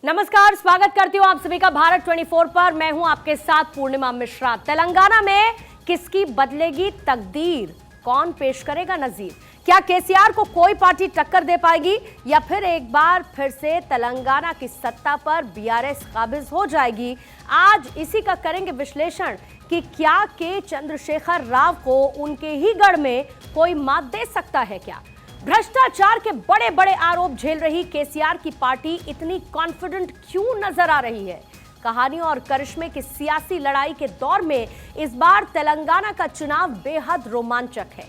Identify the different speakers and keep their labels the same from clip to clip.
Speaker 1: नमस्कार, स्वागत करती हूँ आप सभी का भारत 24 पर। मैं हूं आपके साथ पूर्णिमा मिश्रा। तेलंगाना में किसकी बदलेगी तकदीर? कौन पेश करेगा नजीर? क्या केसीआर को कोई पार्टी टक्कर दे पाएगी या फिर एक बार फिर से तेलंगाना की सत्ता पर बीआरएस काबिज हो जाएगी? आज इसी का करेंगे विश्लेषण कि क्या के चंद्रशेखर राव को उनके ही गढ़ में कोई मात दे सकता है क्या? भ्रष्टाचार के बड़े बड़े आरोप झेल रही केसीआर की पार्टी इतनी कॉन्फिडेंट क्यों नजर आ रही है? कहानियों और करिश्मे की सियासी लड़ाई के दौर में इस बार तेलंगाना का चुनाव बेहद रोमांचक है।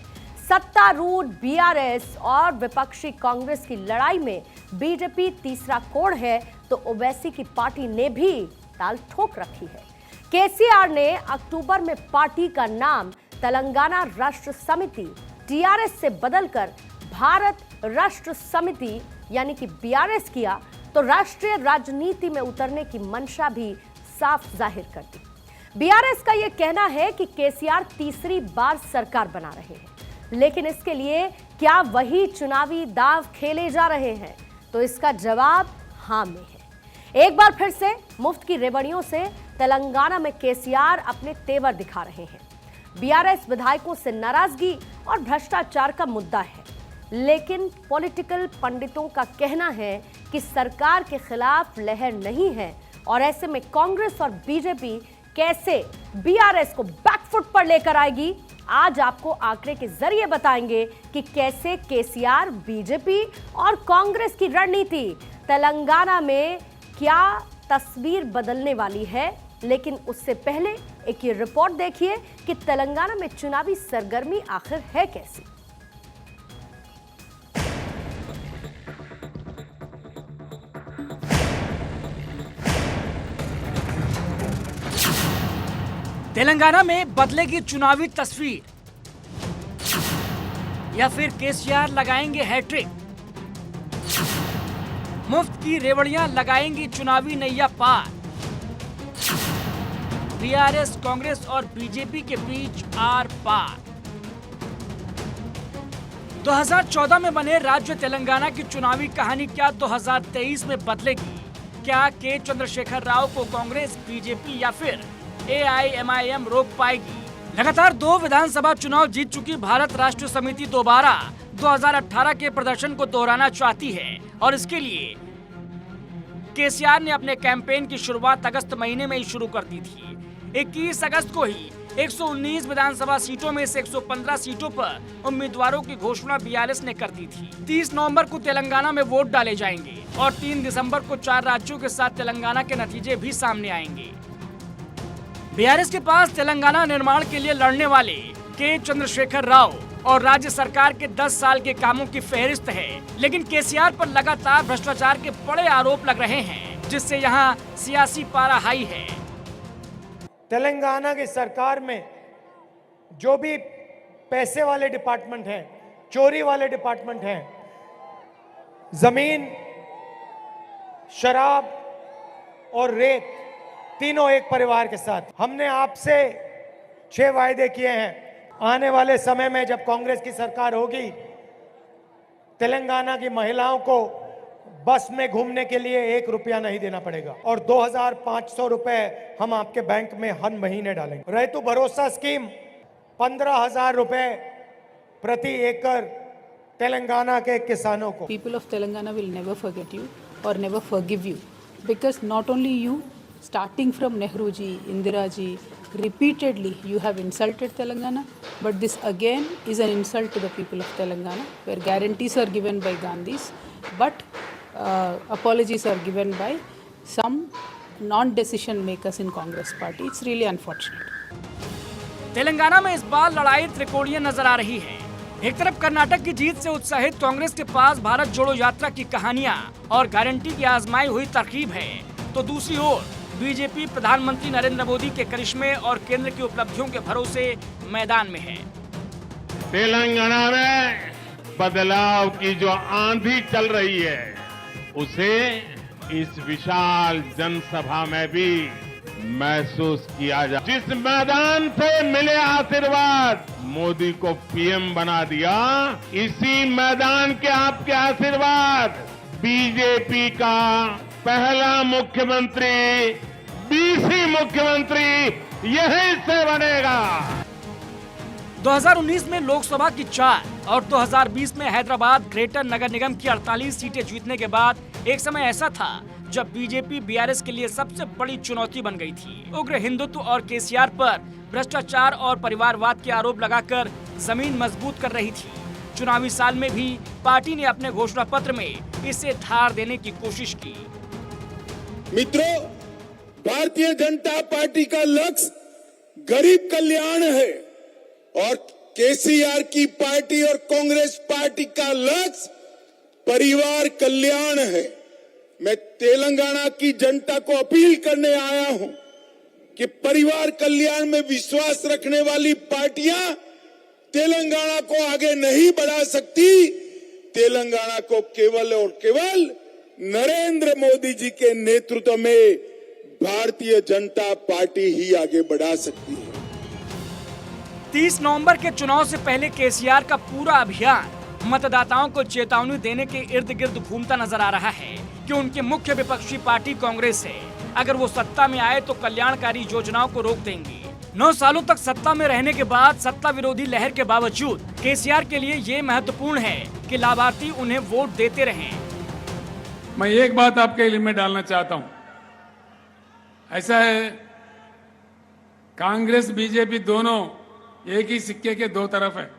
Speaker 1: सत्तारूढ़ बीआरएस और विपक्षी कांग्रेस की लड़ाई में बीजेपी तीसरा कोण है तो ओवैसी की पार्टी ने भी ताल ठोक रखी है। केसीआर ने अक्टूबर में पार्टी का नाम तेलंगाना राष्ट्र समिति टीआरएस से बदलकर भारत राष्ट्र समिति यानी कि बीआरएस किया तो राष्ट्रीय राजनीति में उतरने की मंशा भी साफ जाहिर कर दी। बीआरएस का यह कहना है कि केसीआर तीसरी बार सरकार बना रहे हैं, लेकिन इसके लिए क्या वही चुनावी दांव खेले जा रहे हैं? तो इसका जवाब हां में है। एक बार फिर से मुफ्त की रेवड़ियों से तेलंगाना में केसीआर अपने तेवर दिखा रहे हैं। बीआरएस विधायकों से नाराजगी और भ्रष्टाचार का मुद्दा है, लेकिन पॉलिटिकल पंडितों का कहना है कि सरकार के खिलाफ लहर नहीं है और ऐसे में कांग्रेस और बीजेपी कैसे बीआरएस को बैकफुट पर लेकर आएगी। आज आपको आंकड़े के जरिए बताएंगे कि कैसे केसीआर, बीजेपी और कांग्रेस की रणनीति तेलंगाना में क्या तस्वीर बदलने वाली है। लेकिन उससे पहले एक ये रिपोर्ट देखिए कि तेलंगाना में चुनावी सरगर्मी आखिर है कैसी।
Speaker 2: तेलंगाना में बदलेगी चुनावी तस्वीर या फिर केसीआर लगाएंगे हैट्रिक? मुफ्त की रेवड़ियां लगाएंगी चुनावी नैया पार? बीआरएस, कांग्रेस और बीजेपी के बीच आर पार। 2014 में बने राज्य तेलंगाना की चुनावी कहानी क्या 2023 में बदलेगी? क्या के चंद्रशेखर राव को कांग्रेस, बीजेपी या फिर एआईएमआईएम रोक पाएगी? लगातार 2 विधानसभा चुनाव जीत चुकी भारत राष्ट्र समिति दोबारा 2018 के प्रदर्शन को दोहराना चाहती है और इसके लिए केसीआर ने अपने कैंपेन की शुरुआत अगस्त महीने में ही शुरू कर दी थी। 21 अगस्त को ही 119 विधानसभा सीटों में से 115 सीटों पर उम्मीदवारों की घोषणा बीआरएस ने कर दी थी। 30 नवंबर को तेलंगाना में वोट डाले जाएंगे और 3 दिसंबर को 4 राज्यों के साथ तेलंगाना के नतीजे भी सामने आएंगे। बीआरएस के पास तेलंगाना निर्माण के लिए लड़ने वाले के चंद्रशेखर राव और राज्य सरकार के 10 साल के कामों की फहरिस्त है, लेकिन केसीआर पर लगातार भ्रष्टाचार के बड़े आरोप लग रहे हैं, जिससे यहाँ सियासी पारा हाई है।
Speaker 3: तेलंगाना की सरकार में जो भी पैसे वाले डिपार्टमेंट हैं, चोरी वाले डिपार्टमेंट हैं, जमीन, शराब और रेत, तीनों एक परिवार के साथ। हमने आपसे 6 वायदे किए हैं। आने वाले समय में जब कांग्रेस की सरकार होगी, तेलंगाना की महिलाओं को बस में घूमने के लिए 1 रुपया नहीं देना पड़ेगा और 2500 रुपए हम आपके बैंक में हर महीने डालेंगे। रैतु भरोसा स्कीम 15,000 रुपए प्रति एकड़ तेलंगाना के किसानों को।
Speaker 4: People of Telangana will never forget you or never forgive you, because not only you, starting from Nehru ji, Indira ji, repeatedly you have insulted Telangana, but this again is an insult to the people of Telangana, where guarantees are given by Gandhis, but apologies are given by some non-decision makers in Congress party. It's really unfortunate.
Speaker 2: Telangana में इस बार लड़ाई त्रिकोणीय नजर आ रही है। एक तरफ कर्नाटक की जीत से उत्साहित कांग्रेस के पास भारत जोड़ो यात्रा की कहानियां और गारंटी की आजमाई हुई तरकीब है, तो दूसरी ओर बीजेपी प्रधानमंत्री नरेंद्र मोदी के करिश्मे और केंद्र की उपलब्धियों के भरोसे मैदान में है।
Speaker 5: तेलंगाना में बदलाव की जो आंधी चल रही है, उसे इस विशाल जनसभा में भी महसूस किया जा। जिस मैदान से मिले आशीर्वाद, मोदी को पीएम बना दिया, इसी मैदान के आपके आशीर्वाद बीजेपी का पहला मुख्यमंत्री बीसी मुख्यमंत्री यहीं से बनेगा।
Speaker 2: 2019 में लोकसभा की 4 और 2020 में हैदराबाद ग्रेटर नगर निगम की 48 सीटें जीतने के बाद एक समय ऐसा था जब बीजेपी बीआरएस के लिए सबसे बड़ी चुनौती बन गई थी। उग्र हिंदुत्व और केसीआर पर भ्रष्टाचार और परिवारवाद के आरोप लगाकर जमीन मजबूत कर रही थी। चुनावी साल में भी पार्टी ने अपने घोषणा पत्र में इसे धार देने की कोशिश की।
Speaker 6: मित्रों, भारतीय जनता पार्टी का लक्ष्य गरीब कल्याण है और केसीआर की पार्टी और कांग्रेस पार्टी का लक्ष्य परिवार कल्याण है। मैं तेलंगाना की जनता को अपील करने आया हूं कि परिवार कल्याण में विश्वास रखने वाली पार्टियां तेलंगाना को आगे नहीं बढ़ा सकती। तेलंगाना को केवल और केवल नरेंद्र मोदी जी के नेतृत्व में भारतीय जनता पार्टी ही आगे बढ़ा सकती है।
Speaker 2: 30 नवंबर के चुनाव से पहले केसीआर का पूरा अभियान मतदाताओं को चेतावनी देने के इर्द गिर्द घूमता नजर आ रहा है कि उनकी मुख्य विपक्षी पार्टी कांग्रेस है। अगर वो सत्ता में आए तो कल्याणकारी योजनाओं को रोक देंगे। 9 सालों तक सत्ता में रहने के बाद सत्ता विरोधी लहर के बावजूद केसीआर के लिए ये महत्वपूर्ण है कि लाभार्थी उन्हें वोट देते रहें।
Speaker 7: मैं एक बात आपके इल्म में डालना चाहता हूं। ऐसा है, कांग्रेस बीजेपी दोनों एक ही सिक्के के दो तरफ है।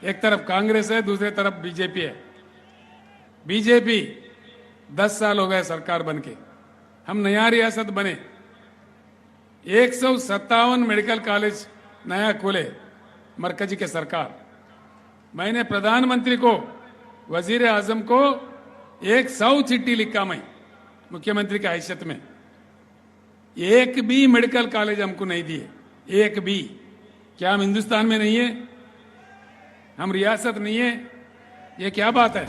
Speaker 7: एक तरफ कांग्रेस है, दूसरे तरफ बीजेपी है। बीजेपी 10 साल हो गए सरकार बनके, हम नया रियासत बने, 157 मेडिकल कॉलेज नया खोले मरकजी के सरकार। मैंने प्रधानमंत्री को, वजीर आजम को 100 चिट्ठी लिखा मैं मुख्यमंत्री की हैसियत में। एक भी मेडिकल कॉलेज हमको नहीं दिए, एक भी। क्या हम हिंदुस्तान में नहीं है? हम रियासत नहीं है? ये क्या बात है?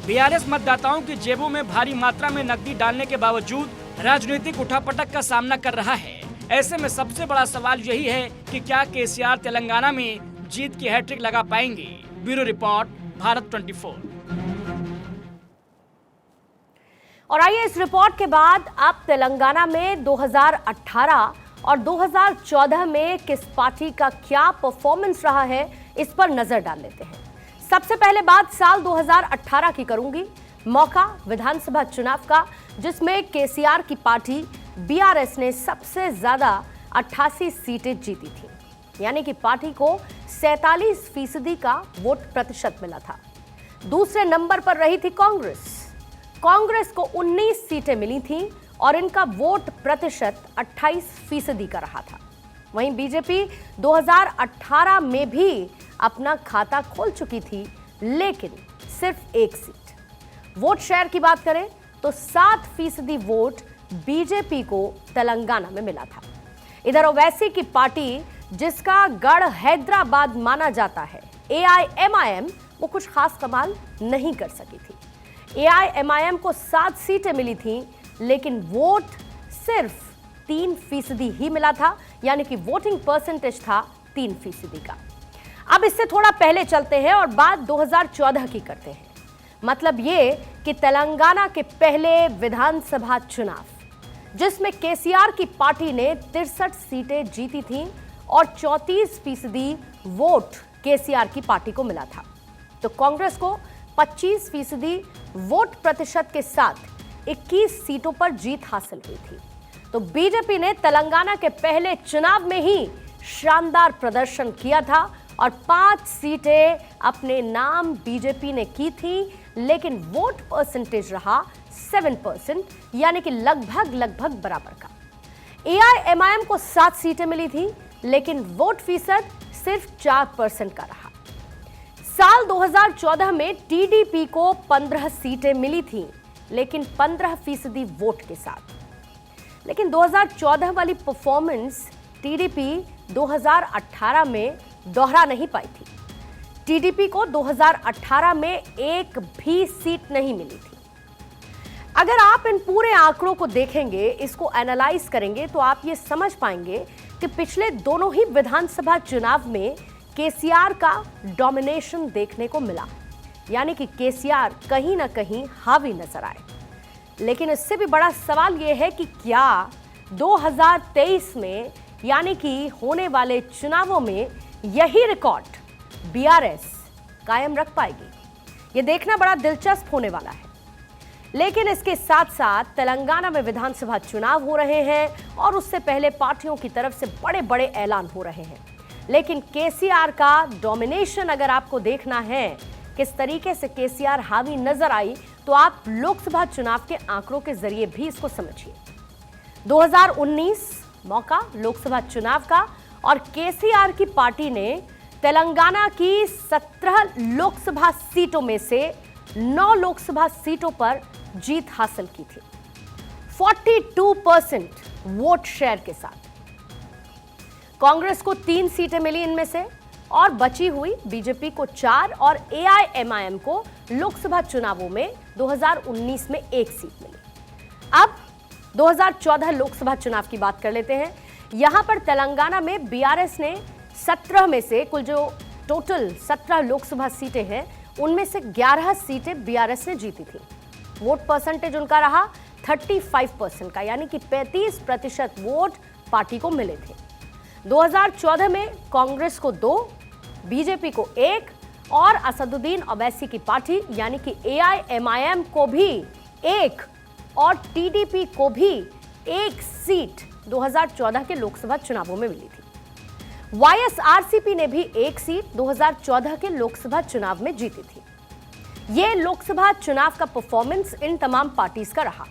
Speaker 2: बीआरएस मतदाताओं की जेबों में भारी मात्रा में नकदी डालने के बावजूद राजनीतिक उठापटक का सामना कर रहा है। ऐसे में सबसे बड़ा सवाल यही है कि क्या केसीआर तेलंगाना में जीत की हैट्रिक लगा पाएंगे। Bureau report, Bharat 24।
Speaker 1: और आइए इस रिपोर्ट के बाद अब तेलंगाना में 2018 और 2014 में किस पार्टी का क्या परफॉर्मेंस रहा है, इस पर नजर डाल लेते हैं। सबसे पहले बात साल 2018 की करूंगी। मौका विधानसभा चुनाव का, जिसमें केसीआर की पार्टी बीआरएस ने सबसे ज्यादा 88 सीटें जीती थी, यानी कि पार्टी को 47% का वोट प्रतिशत मिला था। दूसरे नंबर पर रही थी कांग्रेस को 19 सीटें मिली थी और इनका वोट प्रतिशत 28% का रहा था। वहीं बीजेपी 2018 में भी अपना खाता खोल चुकी थी, लेकिन सिर्फ एक सीट। वोट शेयर की बात करें तो 7% वोट बीजेपी को तेलंगाना में मिला था। इधर ओवैसी की पार्टी, जिसका गढ़ हैदराबाद माना जाता है, AIMIM, वो कुछ खास कमाल नहीं कर सकी थी। AIMIM को 7 सीटें मिली थीं, लेकिन वोट सिर्फ 3% ही मिला था, यानी कि वोटिंग परसेंटेज था 3% का। अब इससे थोड़ा पहले चलते हैं और बात 2014 की करते हैं। मतलब ये कि तेलंगाना के पहले विधानसभा चुनाव, जिसमें केसीआर की पार्टी ने 63 सीटें जीती थीं और 34% वोट केसीआर की पार्टी को मिला था, तो कांग्रेस को 25% वोट प्रतिशत के साथ 21 सीटों पर जीत हासिल हुई थी। तो बीजेपी ने तेलंगाना के पहले चुनाव में ही शानदार प्रदर्शन किया था और 5 सीटें अपने नाम बीजेपी ने की थी, लेकिन वोट परसेंटेज रहा 7%, यानी कि लगभग बराबर का। AIMIM को 7 सीटें मिली थी, लेकिन वोट फीसद सिर्फ 4% का रहा। साल 2014 में टीडीपी को 15 सीटें मिली थी, लेकिन 15% वोट के साथ। लेकिन 2014 वाली परफॉर्मेंस टीडीपी 2018 में दोहरा नहीं पाई थी। टीडीपी को 2018 में एक भी सीट नहीं मिली थी। अगर आप इन पूरे आंकड़ों को देखेंगे, इसको एनालाइज करेंगे, तो आप ये समझ पाएंगे कि पिछले दोनों ही विधानसभा चुनाव में केसीआर का डोमिनेशन देखने को मिला। यानी कि केसीआर कहीं ना कहीं हावी नजर आए। लेकिन इससे भी बड़ा सवाल यह है कि क्या 2023 में यानी कि होने वाले चुनावों में यही रिकॉर्ड बीआरएस कायम रख पाएगी? यह देखना बड़ा दिलचस्प होने वाला है। लेकिन इसके साथ साथ तेलंगाना में विधानसभा चुनाव हो रहे हैं और उससे पहले पार्टियों की तरफ से बड़े बड़े ऐलान हो रहे हैं। लेकिन केसीआर का डोमिनेशन अगर आपको देखना है, किस तरीके से केसीआर हावी नजर आई, तो आप लोकसभा चुनाव के आंकड़ों के जरिए भी इसको समझिए। 2019 मौका लोकसभा चुनाव का और केसीआर की पार्टी ने तेलंगाना की 17 लोकसभा सीटों में से 9 लोकसभा सीटों पर जीत हासिल की थी 42% वोट शेयर के साथ। कांग्रेस को 3 सीटें मिली इनमें से, और बची हुई बीजेपी को 4 और एआईएमआईएम को लोकसभा चुनावों में 2019 में 1 सीट मिली। अब 2014 लोकसभा चुनाव की बात कर लेते हैं। यहां पर तेलंगाना में बीआरएस ने 17 में से कुल जो टोटल 17 लोकसभा सीटें हैं, उनमें से 11 सीटें बीआरएस ने जीती थी। वोट परसेंटेज उनका रहा 35% का, यानी कि 35% वोट पार्टी को मिले थे। 2014 में कांग्रेस को 2, बीजेपी को 1 और असदुद्दीन ओवैसी की पार्टी यानी कि एआईएमआईएम को भी 1 और टीडीपी को भी 1 सीट 2014 के लोकसभा चुनावों में मिली थी। वाईएसआरसीपी ने भी 1 सीट 2014 के लोकसभा चुनाव में जीती थी। यह लोकसभा चुनाव का परफॉर्मेंस इन तमाम पार्टीज का रहा।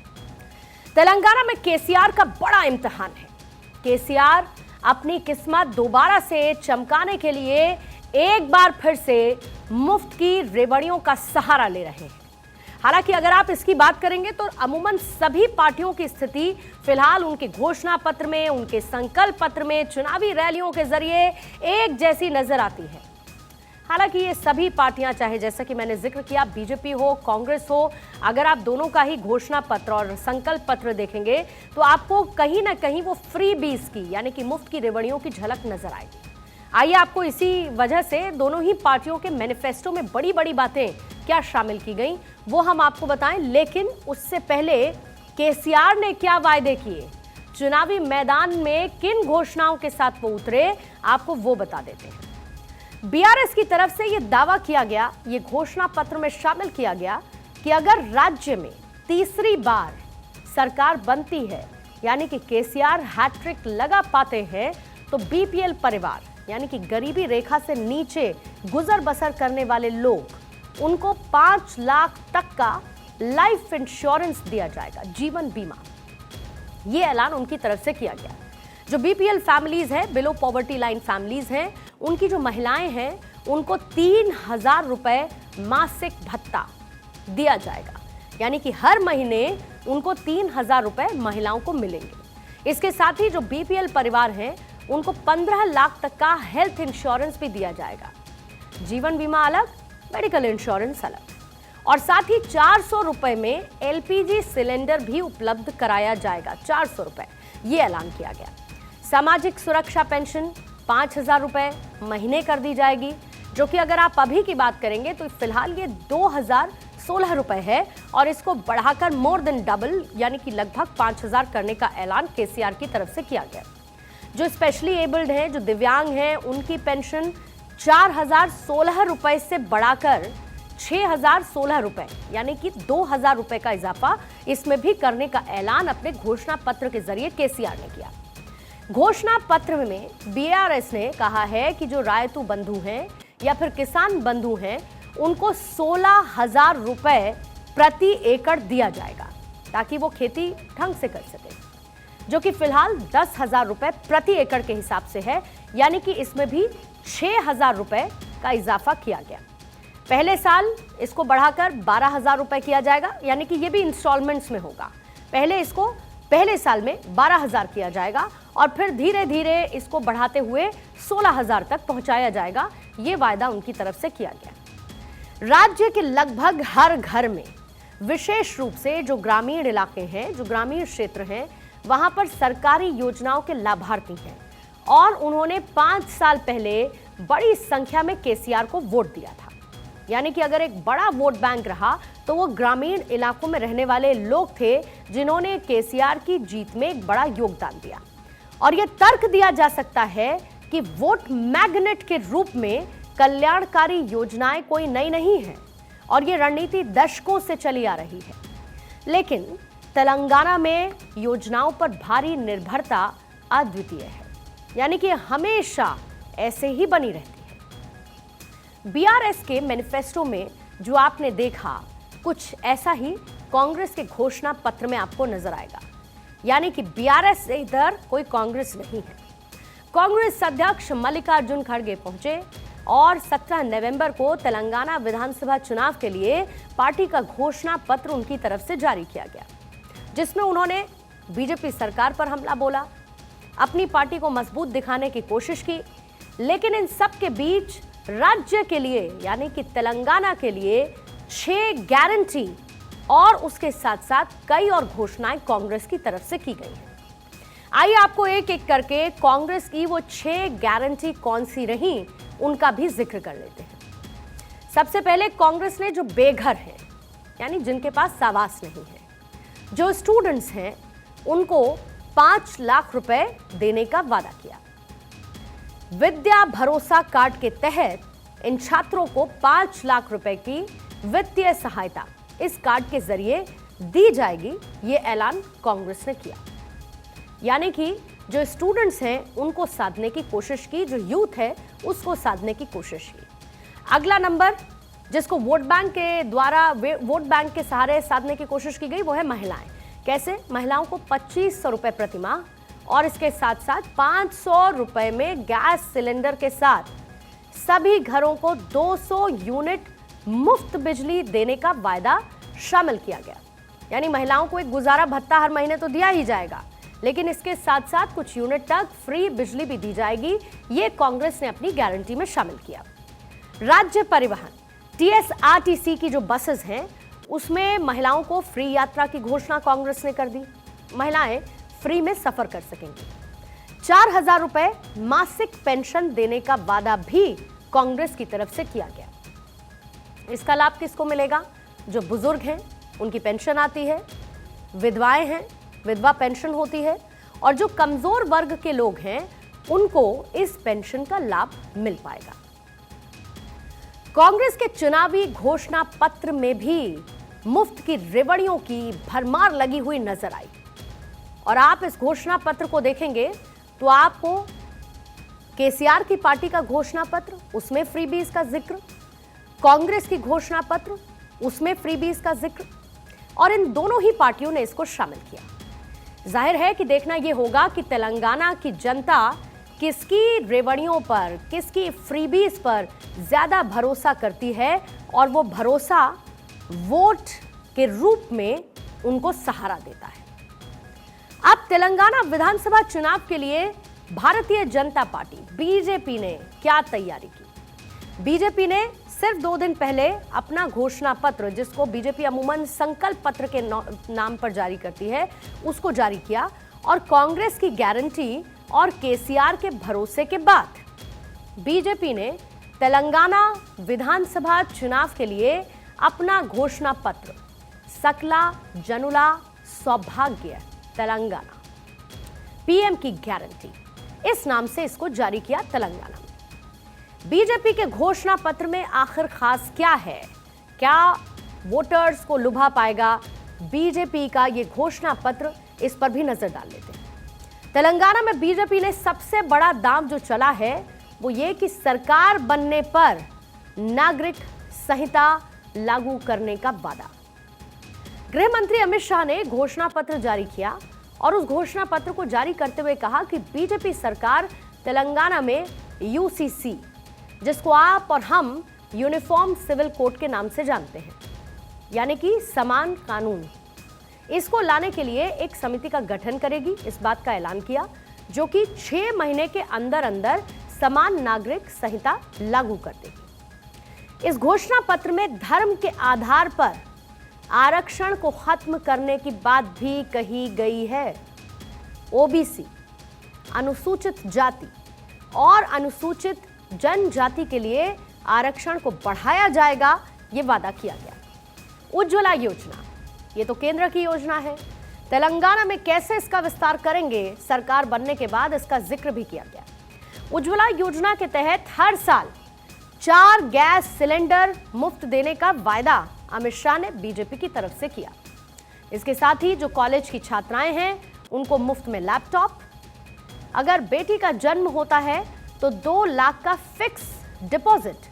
Speaker 1: तेलंगाना में केसीआर का बड़ा इम्तिहान है। केसीआर अपनी किस्मत दोबारा से चमकाने के लिए एक बार फिर से मुफ्त की रेवड़ियों का सहारा ले रहे हैं। हालांकि अगर आप इसकी बात करेंगे तो अमूमन सभी पार्टियों की स्थिति फिलहाल उनके घोषणा पत्र में, उनके संकल्प पत्र में, चुनावी रैलियों के जरिए एक जैसी नजर आती है। हालांकि ये सभी पार्टियां, चाहे जैसा कि मैंने जिक्र किया बीजेपी हो, कांग्रेस हो, अगर आप दोनों का ही घोषणा पत्र और संकल्प पत्र देखेंगे तो आपको कहीं ना कहीं वो फ्री बीज की यानी कि मुफ्त की रेवड़ियों की झलक नजर आएगी। आइए आपको इसी वजह से दोनों ही पार्टियों के मैनिफेस्टो में बड़ी बड़ी बातें क्या शामिल की गई वो हम आपको बताएं। लेकिन उससे पहले केसीआर ने क्या वायदे किए, चुनावी मैदान में किन घोषणाओं के साथ वो उतरे, आपको वो बता देते हैं। बीआरएस की तरफ से यह दावा किया गया, ये घोषणा पत्र में शामिल किया गया कि अगर राज्य में तीसरी बार सरकार बनती है यानी कि केसीआर हैट्रिक लगा पाते हैं तो बीपीएल परिवार यानी कि गरीबी रेखा से नीचे गुजर बसर करने वाले लोग, उनको 5 लाख तक का लाइफ इंश्योरेंस दिया जाएगा, जीवन बीमा। यह ऐलान उनकी तरफ से किया गया। जो बीपीएल फैमिलीज हैं, बिलो पॉवर्टी लाइन फैमिलीज हैं, उनकी जो महिलाएं हैं उनको 3000 रुपए मासिक भत्ता दिया जाएगा, यानी कि हर महीने उनको 3000 रुपए महिलाओं को मिलेंगे। इसके साथ ही जो बीपीएल परिवार हैं उनको 15 लाख तक का हेल्थ इंश्योरेंस भी दिया जाएगा, जीवन बीमा अलग, मेडिकल इंश्योरेंस अलग, और साथ ही 400 रुपए में एलपीजी सिलेंडर भी उपलब्ध कराया जाएगा। 400 रुपए ये ऐलान किया गया। सामाजिक सुरक्षा पेंशन 5000 रुपए महीने कर दी जाएगी, जो कि अगर आप अभी की बात करेंगे तो फिलहाल ये 2016 रुपए है और इसको बढ़ाकर मोर देन डबल यानी कि लगभग 5000 करने का ऐलान केसीआर की तरफ से किया गया। जो स्पेशली एबल्ड हैं, जो दिव्यांग हैं, उनकी पेंशन 4016 रुपए से बढ़ाकर 6016 रुपए यानी कि 2000 रुपए का इजाफा इसमें भी करने का ऐलान अपने घोषणा पत्र के जरिए केसीआर ने किया। घोषणा पत्र में बीआरएस ने कहा है कि जो रायतू बंधु हैं या फिर किसान बंधु हैं उनको 16,000 रुपए प्रति एकड़ दिया जाएगा ताकि वो खेती ढंग से कर सके, जो कि फिलहाल 10,000 रुपए प्रति एकड़ के हिसाब से है, यानी कि इसमें भी 6,000 रुपए का इजाफा किया गया। पहले साल इसको बढ़ाकर 12,000 रुपए किया जाएगा, यानी कि ये भी इंस्टॉलमेंट्स में होगा। पहले साल में 12,000 किया जाएगा और फिर धीरे धीरे इसको बढ़ाते हुए 16,000 तक पहुंचाया जाएगा। ये वायदा उनकी तरफ से किया गया। राज्य के लगभग हर घर में, विशेष रूप से जो ग्रामीण इलाके हैं, जो ग्रामीण क्षेत्र हैं, वहां पर सरकारी योजनाओं के लाभार्थी हैं और उन्होंने 5 साल पहले बड़ी संख्या में केसीआर को वोट दिया था। यानी कि अगर एक बड़ा वोट बैंक रहा तो वो ग्रामीण इलाकों में रहने वाले लोग थे जिन्होंने केसीआर की जीत में एक बड़ा योगदान दिया। और यह तर्क दिया जा सकता है कि वोट मैग्नेट के रूप में कल्याणकारी योजनाएं कोई नई नहीं है और ये रणनीति दशकों से चली आ रही है। लेकिन तेलंगाना में योजनाओं पर भारी निर्भरता अद्वितीय है, यानी कि हमेशा ऐसे ही बनी रहती है। बीआरएस के मैनिफेस्टो में जो आपने देखा कुछ ऐसा ही कांग्रेस के घोषणा पत्र में आपको नजर आएगा, यानी कि बीआरएस से इधर कोई कांग्रेस नहीं है। कांग्रेस अध्यक्ष मल्लिकार्जुन खड़गे पहुंचे और 17 नवंबर को तेलंगाना विधानसभा चुनाव के लिए पार्टी का घोषणा पत्र उनकी तरफ से जारी किया गया, जिसमें उन्होंने बीजेपी सरकार पर हमला बोला, अपनी पार्टी को मजबूत दिखाने की कोशिश की। लेकिन इन सब के बीच राज्य के लिए यानी कि तेलंगाना के लिए 6 गारंटी और उसके साथ साथ कई और घोषणाएं कांग्रेस की तरफ से की गई हैं। आइए आपको एक एक करके कांग्रेस की वो 6 गारंटी कौन सी रही उनका भी जिक्र कर लेते हैं। सबसे पहले कांग्रेस ने जो बेघर हैं यानी जिनके पास आवास नहीं है, जो स्टूडेंट्स हैं, उनको 5 लाख रुपए देने का वादा किया। विद्या भरोसा कार्ड के तहत इन छात्रों को 5 लाख रुपए की वित्तीय सहायता इस कार्ड के जरिए दी जाएगी, ये ऐलान कांग्रेस ने किया। यानी कि जो स्टूडेंट्स हैं उनको साधने की कोशिश की, जो यूथ है उसको साधने की कोशिश की। अगला नंबर जिसको वोट बैंक के द्वारा वोट बैंक के सहारे साधने की कोशिश की गई वो है महिलाएं। कैसे? महिलाओं को 2500 रुपए प्रति माह और इसके साथ साथ 500 रुपए में गैस सिलेंडर के साथ सभी घरों को 200 यूनिट मुफ्त बिजली देने का वायदा शामिल किया गया। यानी महिलाओं को एक गुजारा भत्ता हर महीने तो दिया ही जाएगा, लेकिन इसके साथ साथ कुछ यूनिट तक फ्री बिजली भी दी जाएगी, ये कांग्रेस ने अपनी गारंटी में शामिल किया। राज्य परिवहन टीएसआरटीसी की जो बसेस हैं उसमें महिलाओं को फ्री यात्रा की घोषणा कांग्रेस ने कर दी, महिलाएं फ्री में सफर कर सकेंगी। 4000 रुपए मासिक पेंशन देने का वादा भी कांग्रेस की तरफ से किया गया। इसका लाभ किसको मिलेगा? जो बुजुर्ग हैं उनकी पेंशन आती है, विधवाएं हैं विधवा पेंशन होती है, और जो कमजोर वर्ग के लोग हैं उनको इस पेंशन का लाभ मिल पाएगा। कांग्रेस के चुनावी घोषणा पत्र में भी मुफ्त की रेवड़ियों की भरमार लगी हुई नजर आई। और आप इस घोषणा पत्र को देखेंगे तो आपको केसीआर की पार्टी का घोषणा पत्र, उसमें फ्रीबीज का जिक्र, कांग्रेस की घोषणा पत्र, उसमें फ्रीबीज का जिक्र, और इन दोनों ही पार्टियों ने इसको शामिल किया। जाहिर है कि देखना यह होगा कि तेलंगाना की जनता किसकी रेवड़ियों पर, किसकी फ्रीबीज पर ज्यादा भरोसा करती है और वो भरोसा वोट के रूप में उनको सहारा देता है। अब तेलंगाना विधानसभा चुनाव के लिए भारतीय जनता पार्टी बीजेपी ने क्या तैयारी की? बीजेपी ने सिर्फ 2 दिन पहले अपना घोषणा पत्र, जिसको बीजेपी अमूमन संकल्प पत्र के नाम पर जारी करती है, उसको जारी किया। और कांग्रेस की गारंटी और केसीआर के भरोसे के बाद बीजेपी ने तेलंगाना विधानसभा चुनाव के लिए अपना घोषणा पत्र सकला जनुला सौभाग्य तेलंगाना पीएम की गारंटी, इस नाम से इसको जारी किया तेलंगाना में। बीजेपी के घोषणा पत्र में आखिर खास क्या है? क्या वोटर्स को लुभा पाएगा बीजेपी का ये घोषणा पत्र? इस पर भी नजर डाल लेते हैं। तेलंगाना में बीजेपी ने सबसे बड़ा दांव जो चला है वो ये कि सरकार बनने पर नागरिक संहिता लागू करने का वादा। गृह मंत्री अमित शाह ने घोषणा पत्र जारी किया और उस घोषणा पत्र को जारी करते हुए कहा कि बीजेपी सरकार तेलंगाना में यूसीसी, जिसको आप और हम यूनिफॉर्म सिविल कोड के नाम से जानते हैं, यानी कि समान कानून, इसको लाने के लिए एक समिति का गठन करेगी, इस बात का ऐलान किया, जो कि 6 महीने के अंदर अंदर समान नागरिक संहिता लागू कर देगी। इस घोषणा पत्र में धर्म के आधार पर आरक्षण को खत्म करने की बात भी कही गई है। ओबीसी, अनुसूचित जाति और अनुसूचित जनजाति के लिए आरक्षण को बढ़ाया जाएगा, ये वादा किया गया। उज्ज्वला योजना, ये तो केंद्र की योजना है। तेलंगाना में कैसे इसका विस्तार करेंगे, सरकार बनने के बाद इसका जिक्र भी किया गया। उज्ज्वला योजना के तहत हर साल 4 गैस सिलेंडर मुफ्त देने का वायदा अमित शाह ने बीजेपी की तरफ से किया। इसके साथ ही जो कॉलेज की छात्राएं हैं उनको मुफ्त में लैपटॉप, अगर बेटी का जन्म होता है तो 2 लाख का फिक्स डिपॉजिट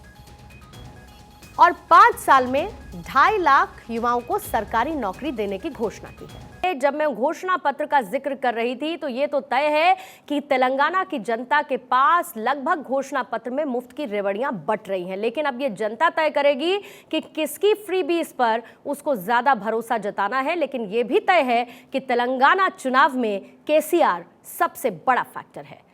Speaker 1: और 5 साल में 2.5 लाख युवाओं को सरकारी नौकरी देने की घोषणा की है। जब मैं घोषणा पत्र का जिक्र कर रही थी तो ये तो तय है कि तेलंगाना की जनता के पास लगभग घोषणा पत्र में मुफ्त की रेवड़ियां बट रही हैं, लेकिन अब ये जनता तय करेगी कि किसकी फ्रीबीज पर उसको ज्यादा भरोसा जताना है। लेकिन ये भी तय है कि तेलंगाना चुनाव में केसीआर सबसे बड़ा फैक्टर है।